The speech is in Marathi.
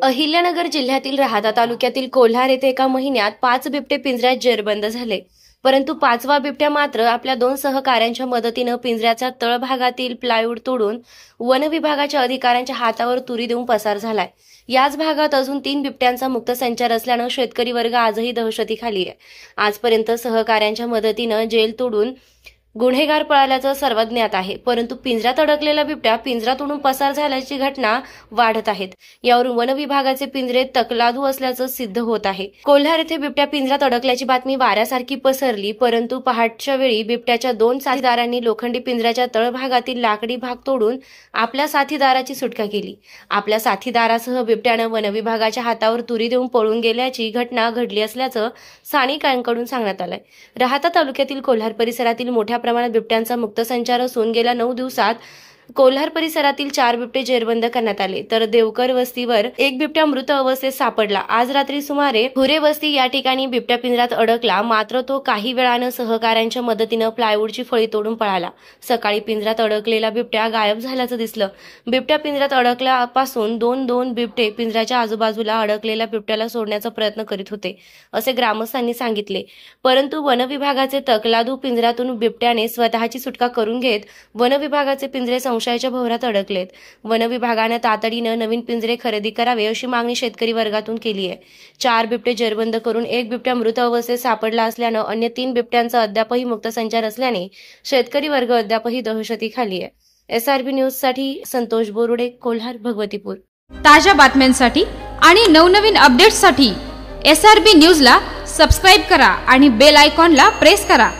अहिल्यानगर जिल्ह्यातील राहाता तालुक्यातील कोल्हार येथे एका महिन्यात 5 बिबटे पिंजऱ्यात जेरबंद झाले. परंतु 5वा बिबट्या मात्र आपल्या 2 सहकाऱ्यांच्या मदतीने पिंजऱ्याच्या तळभागातील प्लायवूड तोडून वन विभागाच्या अधिकाऱ्यांच्या हातावर तुरी देऊन पसार झालाय. याच भागात अजून 3 बिबट्यांचा मुक्त संचार असल्याने शेतकरी वर्ग आजही दहशतीखाली आहे. आजपर्यंत सहकाऱ्यांच्या मदतीने जेल तोडून गुन्हेगार पळाल्याचं सर्वज्ञात आहे. परंतु पिंजऱ्यात अडकलेला बिबट्या पिंजरा तोडून पसार झाल्याची घटना वाढत आहेत. यावरून वन विभागाचे पिंजरे तकलादू असल्याचं सिद्ध होत आहे. कोल्हार येथे बिबट्या पिंजऱ्यात अडकल्याची बातमी वाऱ्यासारखी पसरली. परंतु पहाटच्या वेळी बिबट्याच्या 2 साथीदारांनी लोखंडी पिंजऱ्याच्या तळभागातील लाकडी भाग तोडून आपल्या साथीदाराची सुटका केली. आपल्या साथीदारासह बिबट्यानं वन विभागाच्या हातावर तुरी देऊन पळून गेल्याची घटना घडली असल्याचं स्थानिकांकडून सांगण्यात आलंय. राहाता तालुक्यातील कोल्हार परिसरातील मोठ्या प्रमाणात बिबट्यांचा मुक्त संचार असून गेल्या 9 दिवसात कोल्हार परिसरातील 4 बिबटे जेरबंद करण्यात आले. तर देवकर वस्तीवर एक बिबट्या मृत अवस्थेत सापडला. आज रात्री सुमारे हुरे वस्ती या ठिकाणी बिबट्या पिंजऱ्यात अडकला. मात्र तो काही वेळानं सहकाऱ्यांच्या मदतीनं प्लायवूडची फळी तोडून पळाला. सकाळी पिंजऱ्यात अडकलेला बिबट्या गायब झाल्याचं दिसलं. बिबट्या पिंजऱ्यात अडकल्यापासून 2 बिबटे पिंजऱ्याच्या आजूबाजूला अडकलेल्या बिबट्याला सोडण्याचा प्रयत्न करीत होते, असे ग्रामस्थांनी सांगितले. परंतु वन विभागाचे तकलादू पिंजऱ्यातून बिबट्याने स्वतःची सुटका करून घेत वन विभागाचे पिंजरे संशयाच्या भोवऱ्यात अडकलेत. वन विभागाने तातडीनं नवीन पिंजरे खरेदी करावे अशी मागणी शेतकरी वर्गातून केली आहे. 4 बिबटे जेरबंद करून एक बिबट्या मृत अवस्थेत सापडला असल्यानं अन्य 3 बिबट्यांचा अद्यापही मुक्त संचार असल्याने शेतकरी वर्ग अद्यापही दहशतीखाली आहे. SRB न्यूजसाठी संतोष बोरुडे, कोल्हार, भगवतीपूर. ताज्या बातम्यांसाठी आणि नवनवीन अपडेट्ससाठी SRB न्यूजला सबस्क्राईब करा आणि बेल आयकॉनला प्रेस करा.